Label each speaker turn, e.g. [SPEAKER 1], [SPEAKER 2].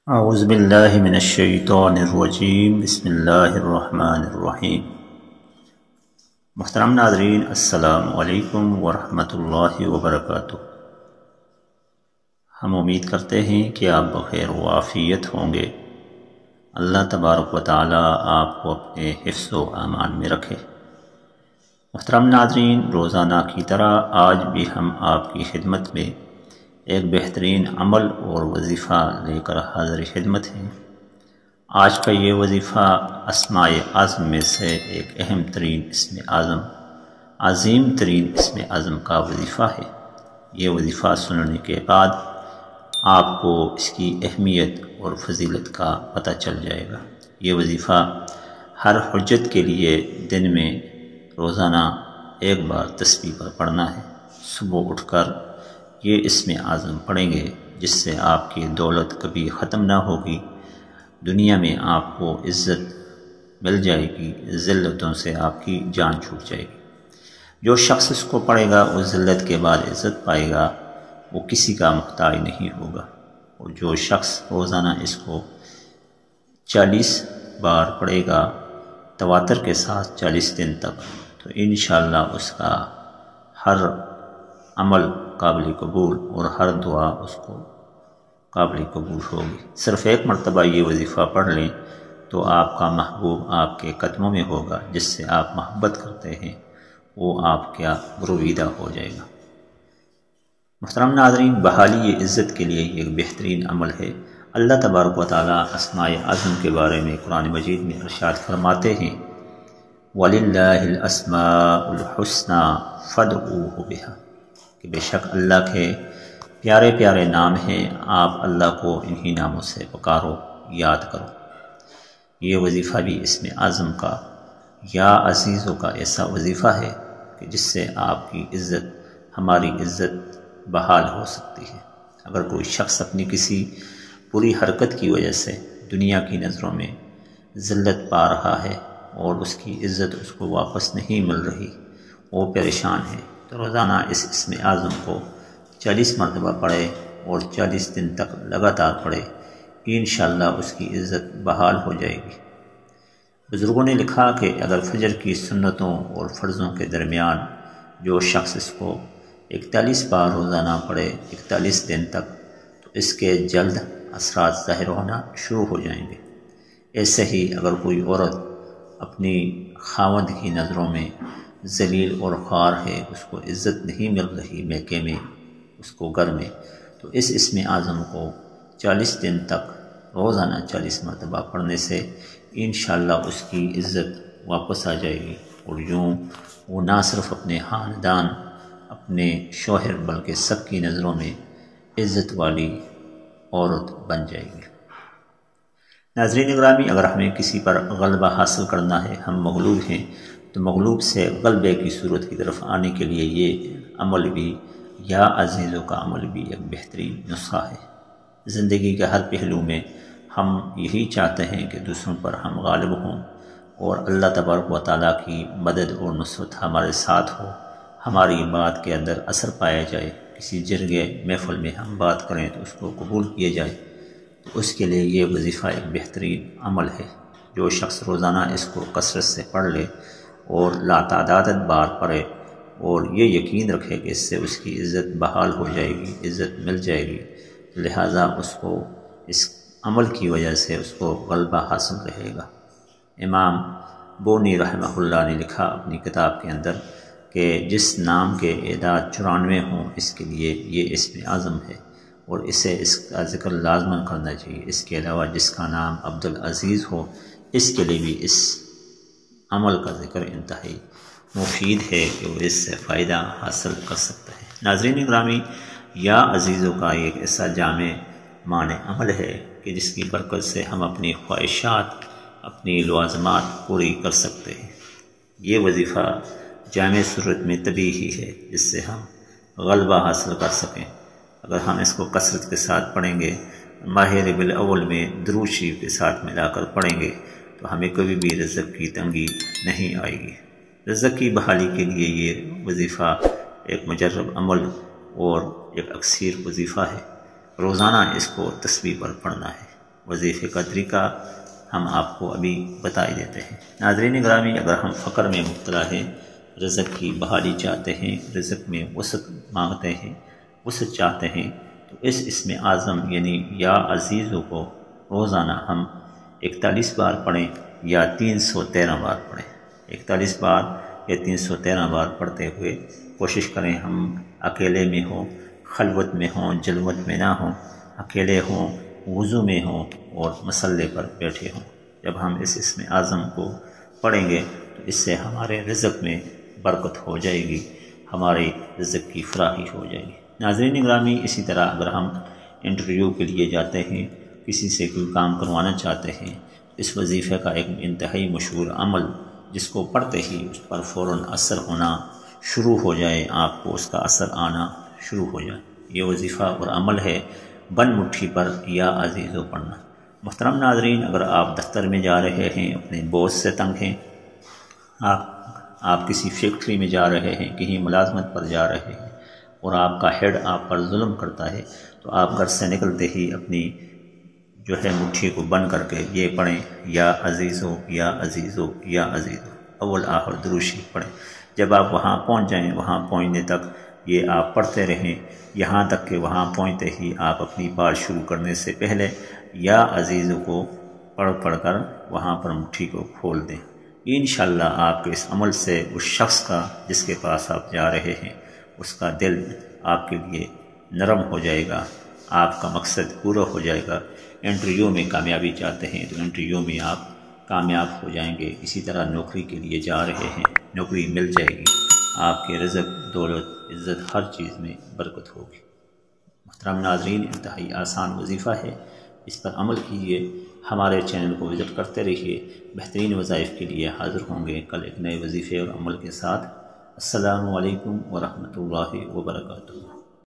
[SPEAKER 1] اعوذ باللہ من الشیطان الرجیم بسم اللہ الرحمن الرحیم۔ محترم ناظرین، السلام علیکم ورحمۃ اللہ وبرکاتہ۔ ہم امید کرتے ہیں کہ آپ بخیر و عافیت ہوں گے۔ اللہ تبارک و تعالی آپ کو اپنے حفظ و امان میں رکھے۔ محترم ناظرین، روزانہ کی طرح آج بھی ہم آپ کی خدمت میں ایک بہترین عمل اور وظیفہ لے کر حاضر خدمت ہیں۔ آج کا یہ وظیفہ اسماء اعظم میں سے ایک اہم ترین اسم اعظم، عظیم ترین اسم اعظم کا وظیفہ ہے۔ یہ وظیفہ سننے کے بعد آپ کو اس کی اہمیت اور فضیلت کا پتہ چل جائے گا۔ یہ وظیفہ ہر حجت کے لیے دن میں روزانہ ایک بار تسبیح پر پڑھنا ہے۔ صبح اٹھ کر یہ اسم اعظم پڑھیں گے، جس سے آپ کی دولت کبھی ختم نہ ہوگی۔ دنیا میں آپ کو عزت مل جائے گی، ذلتوں سے آپ کی جان چھوٹ جائے گی۔ جو شخص اس کو پڑھے گا وہ ذلت کے بعد عزت پائے گا، وہ کسی کا محتاج نہیں ہوگا۔ اور جو شخص روزانہ اس کو 40 بار پڑھے گا تواتر کے ساتھ 40 دن تک، تو انشاءاللہ اس کا ہر عمل قابل قبول اور ہر دعا اس کو قابل قبول ہوگی۔ صرف ایک مرتبہ یہ وظیفہ پڑھ لیں تو آپ کا محبوب آپ کے قدموں میں ہوگا، جس سے آپ محبت کرتے ہیں وہ آپ کا برویدہ ہو جائے گا۔ محترم ناظرین، بحالی عزت کے لیے ایک بہترین عمل ہے۔ اللہ تبارک و تعالیٰ اسماء اعظم کے بارے میں قرآن مجید میں ارشاد فرماتے ہیں، وَلِلَّهِ الْأَسْمَاءُ الْحُسْنَى فَادْعُوهُ بِهَا، کہ بے شک اللہ کے پیارے پیارے نام ہیں، آپ اللہ کو انہی ناموں سے پکارو، یاد کرو۔ یہ وظیفہ بھی اسم اعظم کا یا عزیزوں کا ایسا وظیفہ ہے کہ جس سے آپ کی عزت، ہماری عزت بحال ہو سکتی ہے۔ اگر کوئی شخص اپنی کسی بری حرکت کی وجہ سے دنیا کی نظروں میں ذلت پا رہا ہے اور اس کی عزت اس کو واپس نہیں مل رہی، وہ پریشان ہے، تو روزانہ اس اسم اعظم کو 40 مرتبہ پڑھے اور 40 دن تک لگاتار پڑھے، انشاءاللہ اس کی عزت بحال ہو جائے گی۔ بزرگوں نے لکھا کہ اگر فجر کی سنتوں اور فرضوں کے درمیان جو شخص اس کو 41 بار روزانہ پڑھے 41 دن تک، تو اس کے جلد اثرات ظاہر ہونا شروع ہو جائیں گے۔ ایسے ہی اگر کوئی عورت اپنی خاوند کی نظروں میں ذلیل اور خوار ہے، اس کو عزت نہیں مل رہی میکے میں، اس کو گھر میں، تو اس اسم اعظم کو 40 دن تک روزانہ 40 مرتبہ پڑھنے سے انشاءاللہ اس کی عزت واپس آ جائے گی، اور یوں وہ نہ صرف اپنے خاندان، اپنے شوہر، بلکہ سب کی نظروں میں عزت والی عورت بن جائے گی۔ ناظرین گرامی، اگر ہمیں کسی پر غلبہ حاصل کرنا ہے، ہم مغلوب ہیں، تو مغلوب سے غلبے کی صورت کی طرف آنے کے لیے یہ عمل بھی یا عزیزوں کا عمل بھی ایک بہترین نسخہ ہے۔ زندگی کے ہر پہلو میں ہم یہی چاہتے ہیں کہ دوسروں پر ہم غالب ہوں اور اللہ تبارک و تعالیٰ کی مدد اور نصرت ہمارے ساتھ ہو، ہماری بات کے اندر اثر پایا جائے، کسی جرگے محفل میں ہم بات کریں تو اس کو قبول کیے جائے، تو اس کے لیے یہ وظیفہ ایک بہترین عمل ہے۔ جو شخص روزانہ اس کو کثرت سے پڑھ لے اور لاتعداد بار پڑھے اور یہ یقین رکھے کہ اس سے اس کی عزت بحال ہو جائے گی، عزت مل جائے گی، لہٰذا اس کو اس عمل کی وجہ سے اس کو غلبہ حاصل رہے گا۔ امام بونی رحمہ اللہ نے لکھا اپنی کتاب کے اندر کہ جس نام کے اعداد 94 ہوں، اس کے لیے یہ اسم اعظم ہے اور اسے اس کا ذکر لازماً کرنا چاہیے۔ اس کے علاوہ جس کا نام عبدالعزیز ہو، اس کے لیے بھی اس عمل کا ذکر انتہائی مفید ہے کہ وہ اس سے فائدہ حاصل کر سکتا ہے۔ ناظرین گرامی، یا عزیزوں کا ایک ایسا جامع معنی عمل ہے کہ جس کی برکت سے ہم اپنی خواہشات، اپنی لوازمات پوری کر سکتے ہیں۔ یہ وظیفہ جامع صورت میں طبی ہی ہے جس سے ہم غلبہ حاصل کر سکیں۔ اگر ہم اس کو کثرت کے ساتھ پڑھیں گے، ماہ ربیع الاول میں درود شریف کے ساتھ ملا کر پڑھیں گے، تو ہمیں کبھی بھی رزق کی تنگی نہیں آئے گی۔ رزق کی بحالی کے لیے یہ وظیفہ ایک مجرب عمل اور ایک اکثیر وظیفہ ہے۔ روزانہ اس کو تسبیح پر پڑھنا ہے۔ وظیفے کا طریقہ ہم آپ کو ابھی بتا ہی دیتے ہیں۔ ناظرین گرامی، اگر ہم فقر میں مبتلا ہیں، رزق کی بحالی چاہتے ہیں، رزق میں وسعت مانگتے ہیں، وسعت چاہتے ہیں، تو اس اسم اعظم یعنی یا عزیزو کو روزانہ ہم 41 بار پڑھیں یا 313 بار پڑھیں۔ 41 بار یا 313 بار پڑھتے ہوئے کوشش کریں ہم اکیلے میں ہوں، خلوت میں ہوں، جلوت میں نہ ہوں، اکیلے ہوں، وضو میں ہوں اور مصلے پر بیٹھے ہوں۔ جب ہم اس اسم اعظم کو پڑھیں گے تو اس سے ہمارے رزق میں برکت ہو جائے گی، ہمارے رزق کی فراخی ہو جائے گی۔ ناظرین گرامی، اسی طرح اگر ہم انٹرویو کے لیے جاتے ہیں، کسی سے کوئی کام کروانا چاہتے ہیں، اس وظیفے کا ایک انتہائی مشہور عمل جس کو پڑھتے ہی اس پر فوراً اثر ہونا شروع ہو جائے، آپ کو اس کا اثر آنا شروع ہو جائے، یہ وظیفہ اور عمل ہے بن مٹھی پر یا عزیزو پڑھنا۔ محترم ناظرین، اگر آپ دفتر میں جا رہے ہیں، اپنے باس سے تنگ ہیں، آپ کسی فیکٹری میں جا رہے ہیں، کہیں ملازمت پر جا رہے ہیں اور آپ کا ہیڈ آپ پر ظلم کرتا ہے، تو آپ گھر سے نکلتے ہی اپنی مٹھی کو بند کر کے یہ پڑھیں، یا عزیزو یا عزیزو یا عزیزو، اول آخر درود شریف پڑھیں۔ جب آپ وہاں پہنچ جائیں، وہاں پہنچنے تک یہ آپ پڑھتے رہیں، یہاں تک کہ وہاں پہنچتے ہی آپ اپنی بات شروع کرنے سے پہلے یا عزیزو کو پڑھ کر وہاں پر مٹھی کو کھول دیں۔ انشاءاللہ آپ کے اس عمل سے اس شخص کا جس کے پاس آپ جا رہے ہیں، اس کا دل آپ کے لیے نرم ہو جائے گا، آپ کا مقصد پورا ہو جائے گا۔ انٹرویو میں کامیابی چاہتے ہیں تو انٹرویو میں آپ کامیاب ہو جائیں گے۔ اسی طرح نوکری کے لیے جا رہے ہیں، نوکری مل جائے گی، آپ کے رزق، دولت، عزت ہر چیز میں برکت ہوگی۔ محترم ناظرین، انتہائی آسان وظیفہ ہے، اس پر عمل کیجیے، ہمارے چینل کو وزٹ کرتے رہیے، بہترین وظائف کے لیے حاضر ہوں گے کل ایک نئے وظیفے اور عمل کے ساتھ۔ السلام علیکم ورحمۃ اللہ وبرکاتہ۔